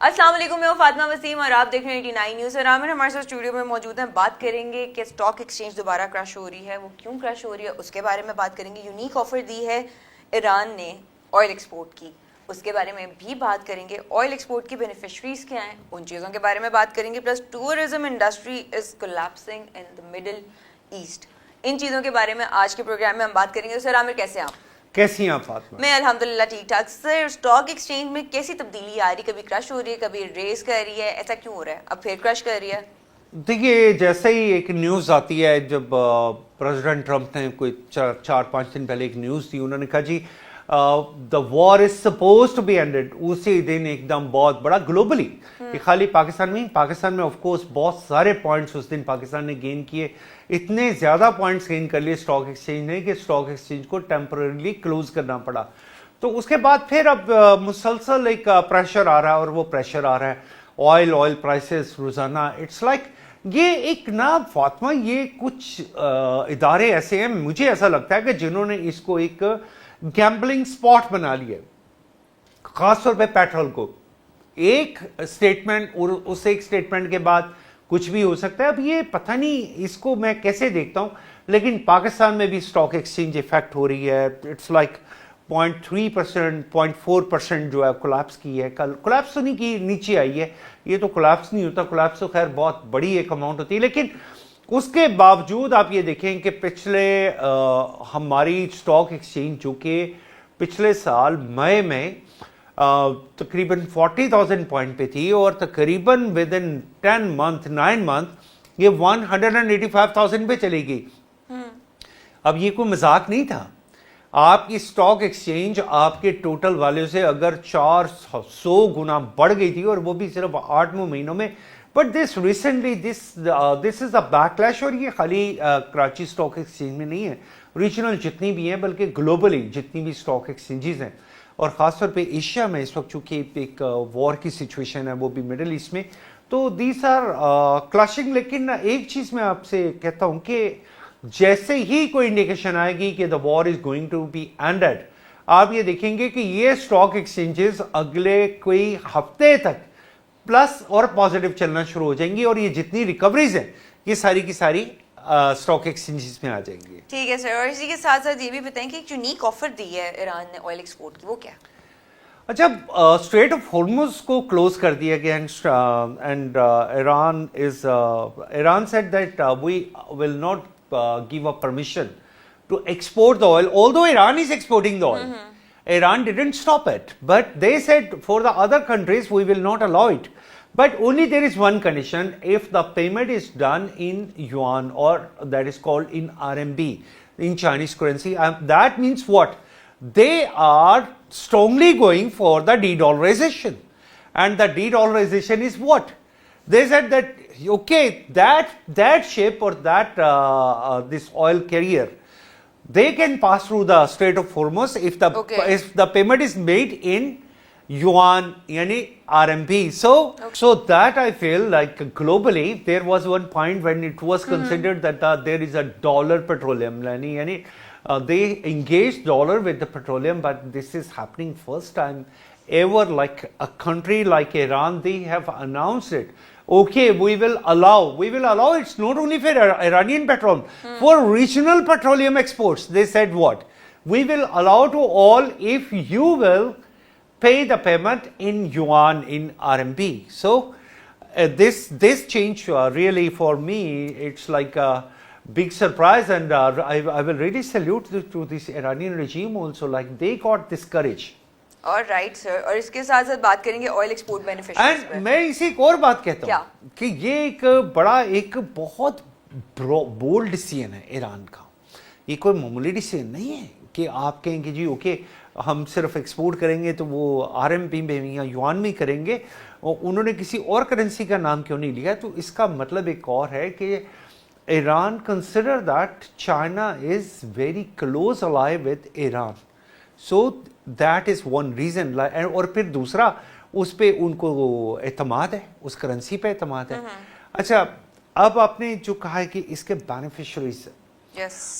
السلام علیکم، میں ہوں فاطمہ وسیم اور آپ دیکھ رہے ہیں 89 نیوز۔ اور عامر ہمارے ساتھ اسٹوڈیو میں موجود ہیں، بات کریں گے کہ اسٹاک ایکسچینج دوبارہ کرش ہو رہی ہے، وہ کیوں کرش ہو رہی ہے اس کے بارے میں بات کریں گے۔ یونیک آفر دی ہے ایران نے آئل ایکسپورٹ کی، اس کے بارے میں بھی بات کریں گے۔ آئل ایکسپورٹ کی بینیفیشریز کیا ہیں، ان چیزوں کے بارے میں بات کریں گے۔ Plus tourism industry is collapsing in the Middle East, ان چیزوں کے بارے میں آج کے پروگرام میں ہم بات کریں گے۔ سر عامر، کیسے ہیں آپ؟ کیسی ہیں آپ فاطمہ؟ میں الحمدللہ ٹھیک ٹھاک۔ سر، اسٹاک ایکسچینج میں کیسی تبدیلی آ رہی؟ کبھی کرش ہو رہی ہے، کبھی ریز کر رہی ہے، ایسا کیوں ہو رہا ہے؟ اب پھر کرش کر رہی ہے؟ دیکھیے، جیسے ہی ایک نیوز آتی ہے، جب پریزیڈنٹ ٹرمپ نے کوئی 4-5 دن پہلے ایک نیوز تھی، انہوں نے کہا جی دا war is suppose to be ended, اسی دن ایک دم بہت بڑا گلوبلی، یہ خالی پاکستان میں آف کورس بہت سارے پوائنٹس اس دن پاکستان نے گین کیے، اتنے زیادہ پوائنٹس گین کر لیے اسٹاک ایکسچینج نے کہ اسٹاک ایکسچینج کو ٹیمپرریلی کلوز کرنا پڑا۔ تو اس کے بعد پھر اب مسلسل ایک پریشر آ رہا ہے، اور وہ پریشر آ رہا ہے آئل پرائسز روزانہ۔ اٹس لائک یہ ایک نا فاطمہ، یہ کچھ ادارے ایسے ہیں، مجھے ایسا لگتا ہے کہ جنہوں نے اس کو ایک گیمبلنگ سپاٹ بنا لیا، خاص طور پہ پیٹرول کو۔ ایک سٹیٹمنٹ اور اس ایک سٹیٹمنٹ کے بعد کچھ بھی ہو سکتا ہے۔ اب یہ پتہ نہیں اس کو میں کیسے دیکھتا ہوں، لیکن پاکستان میں بھی اسٹاک ایکسچینج افیکٹ ہو رہی ہے۔ اٹس لائک 0.3%، 0.4% جو ہے کولیپس کی ہے۔ کل کولیپس تو نہیں کی، نیچے آئی ہے۔ یہ تو کولیپس نہیں ہوتا، کولیپس تو خیر بہت بڑی ایک اماؤنٹ ہوتی ہے، لیکن اس کے باوجود آپ یہ دیکھیں کہ پچھلے ہماری اسٹاک ایکسچینج جو کہ پچھلے سال مئی میں تقریباً 40,000 پوائنٹ پہ تھی، اور تقریباً ود ان 9 منتھ یہ 185,000 پہ چلی گئی۔ اب یہ کوئی مذاق نہیں تھا۔ آپ کی اسٹاک ایکسچینج آپ کے ٹوٹل ویلیو سے اگر 400 گنا بڑھ گئی تھی، اور وہ بھی صرف 8 مہینوں میں۔ بٹ دس ریسنٹلی دس از اے بیکلیش، اور یہ خالی کراچی اسٹاک ایکسچینج میں نہیں ہے، ریجنل جتنی بھی ہیں، بلکہ گلوبلی جتنی بھی اسٹاک ایکسچینجز ہیں، اور خاص طور پہ ایشیا میں اس وقت چونکہ ایک وار کی سچویشن ہے، وہ بھی مڈل ایسٹ میں، تو دیز آر کلاشنگ۔ لیکن ایک چیز میں آپ سے کہتا ہوں کہ جیسے ہی کوئی انڈیکیشن آئے گی کہ the war is going to be ended, آپ یہ دیکھیں گے کہ یہ اسٹاک ایکسچینجز اگلے کوئی ہفتے تک پلس اور پازیٹیو چلنا شروع ہو جائیں گی، اور یہ جتنی ریکوریز ہیں یہ ساری کی ساری اسٹاک ایکسچینجز میں آ جائیں گی۔ ٹھیک ہے سر، اور اسی کے ساتھ ساتھ یہ بھی بتائیں کہ ایک یونیک آفر دی ہے ایران نے آئل ایکسپورٹ کی، وہ کیا؟ اچھا، اسٹریٹ آف ہارمز کو کلوز کر دیا گیا، and Iran said that we will not give a permission to export the oil, although Iran is exporting the oil. Iran didn't stop it, but they said for the other countries we will not allow it. But only there is one condition: if the payment is done in yuan, or that is called in RMB, in Chinese currency. That means what? They are strongly going for the de-dollarization, and the de-dollarization is what? They said that okay, that ship or that this oil carrier, they can pass through the Strait of Hormuz if the payment is made in yuan, yani RMB. So that I feel like globally there was one point when it was considered that there is a dollar petroleum, yani they engaged dollar with the petroleum, but this is happening first time ever. Like a country like Iran, they have announced it. Okay, we will allow, it's not only for Iranian petrol, for regional petroleum exports. They said what? We will allow to all if you will pay the payment in yuan, in RMB. So this change really for me, it's like a big surprise, and I will really salute to this Iranian regime also, like they got this courage. اور right sir, اور اس کے ساتھ ساتھ بات کریں گے oil export beneficiaries پہ۔ میں اسی ایک اور بات کہتا ہوں کہ یہ ایک بڑا، ایک بہت بولڈ ڈیسیژن ہے ایران کا۔ یہ کوئی معمولی ڈیسیژن نہیں ہے کہ آپ کہیں کہ جی اوکے ہم صرف ایکسپورٹ کریں گے تو وہ RMB میں یا یوان میں کریں گے، انہوں نے کسی اور کرنسی کا نام کیوں نہیں لیا؟ تو اس کا مطلب ایک اور ہے کہ Iran consider that China is very close ally with Iran, so that is one reason. اور پھر دوسرا، اس پہ ان کو اعتماد ہے، اس کرنسی پہ اعتماد ہے۔ اچھا، اب آپ نے جو کہا ہے کہ اس کے بینیفیشریز،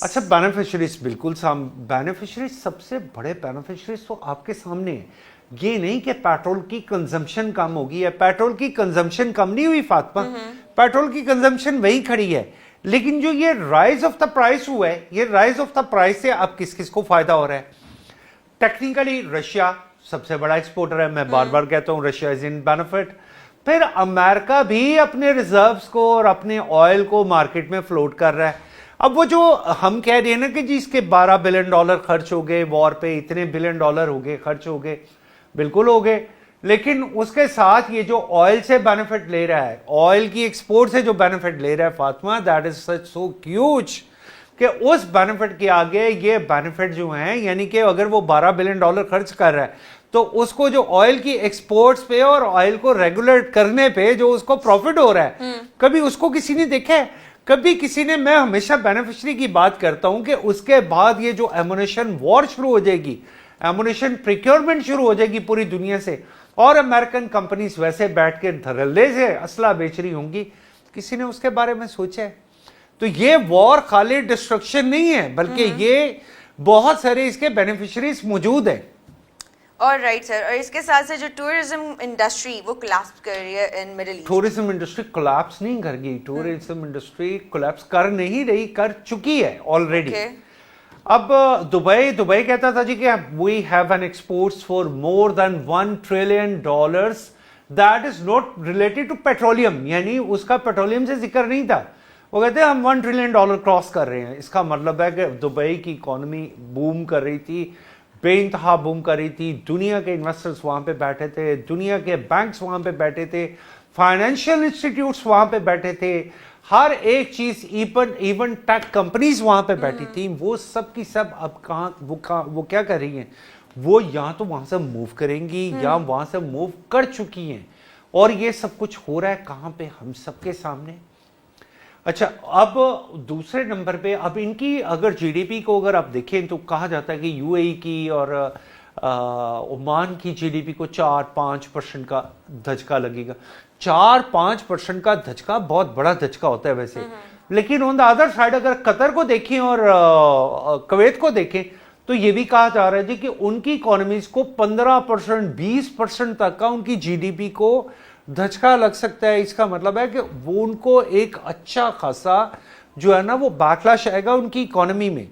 اچھا بینیفیشریز بالکل بینیفیشریز، سب سے بڑے بینیفیشریز تو آپ کے سامنے ہیں۔ یہ نہیں کہ پیٹرول کی کنزمپشن کم ہوگی ہے. پیٹرول کی کنزمپشن کم نہیں ہوئی فاطمہ, پیٹرول کی کنزمپشن وہی کھڑی ہے. لیکن جو یہ رائز آف دا پرائس ہوا ہے, یہ رائز آف دا پرائس سے اب کس کس کو فائدہ ہو رہا ہے؟ ٹیکنیکلی رشیا سب سے بڑا ایکسپورٹر ہے, میں بار بار کہتا ہوں رشیا از ان بینیفٹ. پھر امریکہ بھی اپنے ریزروز کو اور اپنے آئل کو مارکیٹ میں فلوٹ کر رہا ہے. اب وہ جو ہم کہہ رہے ہیں نا کہ جی اس کے $12 بلین خرچ ہو گئے وار پہ, اتنے $1 بلین ہو گئے, خرچ ہو گئے, بالکل ہو گئے. لیکن اس کے ساتھ یہ جو آئل سے بینیفٹ لے رہا ہے, آئل کی ایکسپورٹ سے جو بینیفٹ لے رہا ہے Fatima, that is such so huge کہ اس بینیفٹ کے آگے یہ بینیفٹ جو ہیں, یعنی کہ اگر وہ $12 بلین خرچ کر رہا ہے تو اس کو جو آئل کی ایکسپورٹس پہ اور آئل کو ریگولیٹ کرنے پہ جو اس کو پروفٹ ہو رہا ہے, کبھی اس کو کسی نے دیکھا ہے؟ کبھی کسی نے, میں ہمیشہ بینیفیشری کی بات کرتا ہوں کہ اس کے بعد یہ جو ایمونیشن وار شروع ہو جائے گی, ایمونیشن پریکیورمنٹ شروع ہو جائے گی پوری دنیا سے, اور امریکن کمپنیز ویسے بیٹھ کے دھڑلے سے اسلحہ بیچ رہی ہوں گی, کسی نے اس کے بارے میں سوچا ہے؟ تو یہ وار خالی ڈسٹرکشن نہیں ہے, بلکہ یہ بہت سارے اس کے بینیفیشریز موجود ہیں. اور رائٹ سر, اور اس کے ساتھ سے جو ٹورزم انڈسٹری وہ کولیپس کر رہی ہے in Middle East. Tourism industry collapse نہیں کر گئی, ٹورزم انڈسٹری کولیپس کر نہیں رہی, کر چکی ہے آلریڈی. اب دبئی کہتا تھا جی کہ we have an exports for more than $1 trillion that is not related to petroleum, یعنی اس کا پیٹرولیم سے ذکر نہیں تھا. وہ کہتے ہیں ہم $1 ٹریلین کراس کر رہے ہیں. اس کا مطلب ہے کہ دبئی کی اکانومی بوم کر رہی تھی, بے انتہا بوم کر رہی تھی, دنیا کے انویسٹرز وہاں پہ بیٹھے تھے, دنیا کے بینکس وہاں پہ بیٹھے تھے, فائنینشیل انسٹیٹیوٹس وہاں پہ بیٹھے تھے, ہر ایک چیز, ایون ٹیک کمپنیز وہاں پہ بیٹھی تھیں. وہ سب کی سب اب کہاں وہ کیا کر رہی ہیں؟ وہ یا تو وہاں سے موو کریں گی یا وہاں سے موو کر چکی ہیں, اور یہ سب کچھ ہو رہا ہے کہاں پہ؟ ہم سب کے سامنے. اچھا, اب دوسرے نمبر پہ اب ان کی اگر جی ڈی پی کو اگر آپ دیکھیں تو کہا جاتا ہے کہ یو اے ای کی اور عمان کی جی ڈی پی کو 4-5% کا دھچکا لگے گا. 4-5% کا دھچکا بہت بڑا دھچکا ہوتا ہے ویسے, لیکن آن دا ادر سائڈ اگر قطر کو دیکھیں اور کویت کو دیکھیں تو یہ بھی کہا جا رہا ہے جی کہ ان کی اکانومیز کو 15%-20% تک کا ان کی جی ڈی پی کو دھچکا لگ سکتا ہے. اس کا مطلب ہے کہ وہ ان کو ایک اچھا خاصا جو ہے نا وہ بیکلاش آئے گا ان کی اکانومی میں.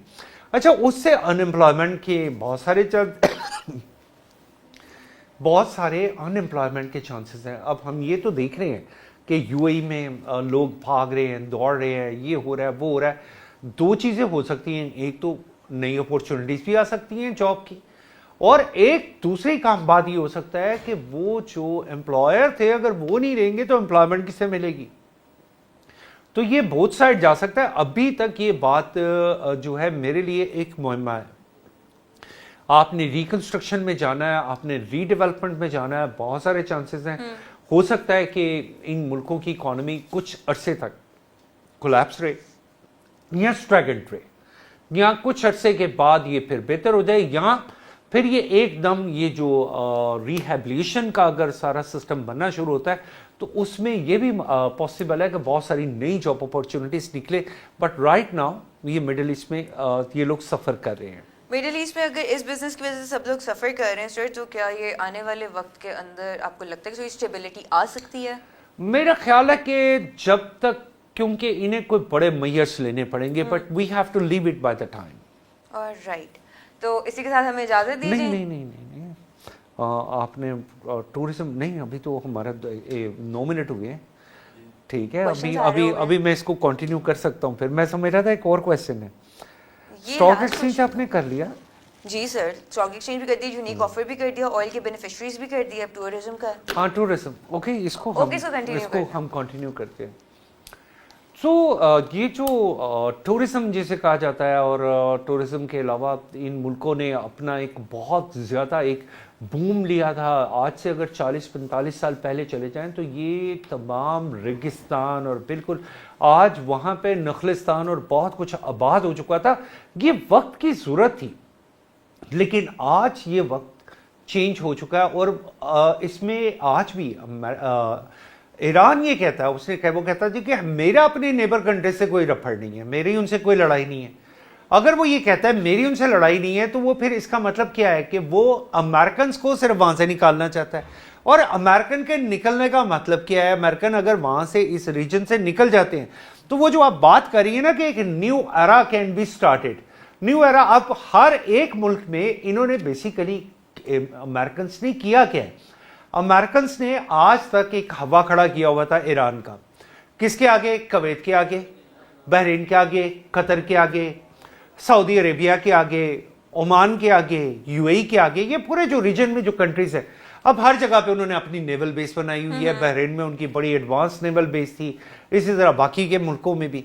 اچھا, اس سے انمپلائمنٹ کے بہت سارے انمپلائمنٹ کے چانسز ہیں. اب ہم یہ تو دیکھ رہے ہیں کہ یو اے ای میں لوگ بھاگ رہے ہیں, دوڑ رہے ہیں, یہ ہو رہا ہے, وہ ہو رہا ہے. دو چیزیں ہو سکتی ہیں, ایک تو نئی اپورچونٹیز بھی آ سکتی ہیں جاب کی, اور ایک دوسری کام بات یہ ہو سکتا ہے کہ وہ جو امپلائر تھے اگر وہ نہیں رہیں گے تو امپلائمنٹ کس سے ملے گی. تو یہ بہت سائڈ جا سکتا ہے. ابھی تک یہ بات جو ہے میرے لیے ایک مہمہ ہے. آپ نے ریکنسٹرکشن میں جانا ہے, آپ نے ری ڈیولپمنٹ میں جانا ہے, بہت سارے چانسز ہیں. ہو سکتا ہے کہ ان ملکوں کی اکانومی کچھ عرصے تک کولیپس رہے یا اسٹریگنٹ رہے, یا کچھ عرصے کے بعد یہ پھر بہتر ہو جائے, یا پھر یہ ایک دم یہ جو ریہیبلیشن کا اگر سارا سسٹم بننا شروع ہوتا ہے تو اس میں یہ بھی پاسبل ہے کہ بہت ساری نئی جاب اپورچونٹیز نکلے. بٹ رائٹ ناؤ یہ مڈل ایسٹ میں یہ لوگ سفر کر رہے ہیں. مڈل ایسٹ میں اگر اس بزنس کی وجہ سے سب لوگ سفر کر رہے ہیں سر, تو کیا یہ آنے والے وقت کے اندر آپ کو لگتا ہے کہ کوئی اسٹیبلٹی آ سکتی ہے؟ میرا خیال ہے کہ جب تک, کیونکہ انہیں کوئی بڑے میئرس لینے پڑیں گے, but we have to leave it by the time. Right, تو اسی کے ساتھ ہمیں اجازت دیجیے. نہیں, آپ نے ٹورزم نہیں, ابھی تو ہمارا 9 منٹ ہوئے ہیں. ٹھیک ہے, ابھی میں اس کو کنٹینیو کر سکتا ہوں. پھر میں سمجھ رہا تھا ایک اور کویسچن ہے. اسٹاک ایکسچینج آپ نے کر لیا؟ جی سر, اسٹاک ایکسچینج بھی کر دی, یونیک آفر بھی کر دیا, آئل کے بینیفیشریز بھی کر دیا, اب ٹورزم کا. ہاں ٹورزم, اوکے, اس کو ہم کنٹینیو کرتے ہیں. سو یہ جو ٹورزم جسے کہا جاتا ہے, اور ٹورزم کے علاوہ ان ملکوں نے اپنا ایک بہت زیادہ ایک بوم لیا تھا. آج سے اگر 40-45 سال پہلے چلے جائیں تو یہ تمام ریگستان اور بالکل آج وہاں پہ نخلستان اور بہت کچھ آباد ہو چکا تھا. یہ وقت کی ضرورت تھی, لیکن آج یہ وقت چینج ہو چکا ہے. اور اس میں آج بھی ایران یہ کہتا ہے, وہ کہتا ہے جی کہ میرا اپنے نیبر کنٹری سے کوئی رفڑ نہیں ہے, میری ان سے کوئی لڑائی نہیں ہے. اگر وہ یہ کہتا ہے میری ان سے لڑائی نہیں ہے تو وہ پھر اس کا مطلب کیا ہے کہ وہ امریکنز کو صرف وہاں سے نکالنا چاہتا ہے. اور امریکن کے نکلنے کا مطلب کیا ہے؟ امریکن اگر وہاں سے اس ریجن سے نکل جاتے ہیں تو وہ جو آپ بات کر رہی ہیں نا کہ ایک new era can be started, new era. اب ہر ایک ملک میں انہوں نے بیسیکلی امریکنز نے کیا کیا ہے؟ امریکنز نے آج تک ایک ہوا کھڑا کیا ہوا تھا ایران کا. کس کے آگے؟ کویت کے آگے, بحرین کے آگے, قطر کے آگے, سعودی عربیہ کے آگے, عمان کے آگے, یو اے ای کے آگے. یہ پورے جو ریجن میں جو کنٹریز ہیں, اب ہر جگہ پہ انہوں نے اپنی نیول بیس بنائی ہوئی ہے. بحرین میں ان کی بڑی ایڈوانس نیول بیس تھی, اسی طرح باقی کے ملکوں میں بھی.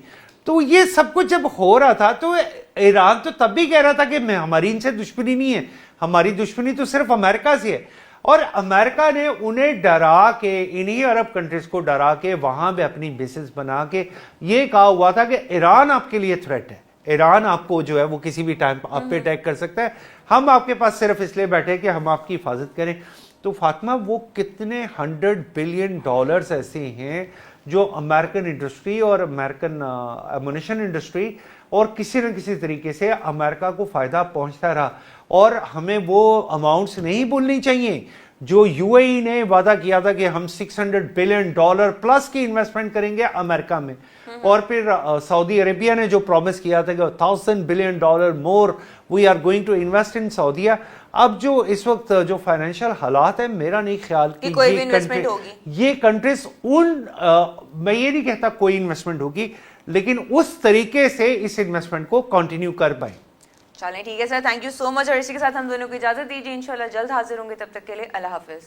تو یہ سب کچھ جب ہو رہا تھا تو ایران تو تب بھی کہہ رہا تھا کہ ہماری ان سے دشمنی نہیں ہے, ہماری دشمنی تو صرف امریکہ سے ہے. اور امریکہ نے انہیں ڈرا کے, انہی عرب کنٹریز کو ڈرا کے وہاں پہ اپنی بیسز بنا کے یہ کہا ہوا تھا کہ ایران آپ کے لیے تھریٹ ہے, ایران آپ کو جو ہے وہ کسی بھی ٹائم آپ پہ اٹیک کر سکتا ہے, ہم آپ کے پاس صرف اس لیے بیٹھے کہ ہم آپ کی حفاظت کریں. تو فاطمہ وہ کتنے $100 بلین ایسے ہیں جو امریکن انڈسٹری اور امریکن ایمونیشن انڈسٹری اور کسی نہ کسی طریقے سے امریکہ کو فائدہ پہنچتا رہا. اور ہمیں وہ اماؤنٹس نہیں بھولنی چاہیے جو یو اے ای نے وعدہ کیا تھا کہ ہم $600 بلین پلس کی انویسٹمنٹ کریں گے امریکہ میں, اور پھر سعودی عربیہ نے جو پرومس کیا تھا کہ $1,000 billion more we are going to invest in سعودیہ. اب جو اس وقت جو فائنینشیل حالات ہیں, میرا نہیں خیال کہ کوئی بھی انویسٹمنٹ ہوگی. یہ کنٹریز میں یہ نہیں کہتا کوئی انویسٹمنٹ ہوگی, لیکن اس طریقے سے اس انویسٹمنٹ کو کنٹینیو کر پائیں. چلیں ٹھیک ہے سر, تھینک یو سو مچ. اور اسی کے ساتھ ہم دونوں کو اجازت دیجیے, انشاءاللہ جلد حاضر ہوں گے, تب تک کے لیے اللہ حافظ.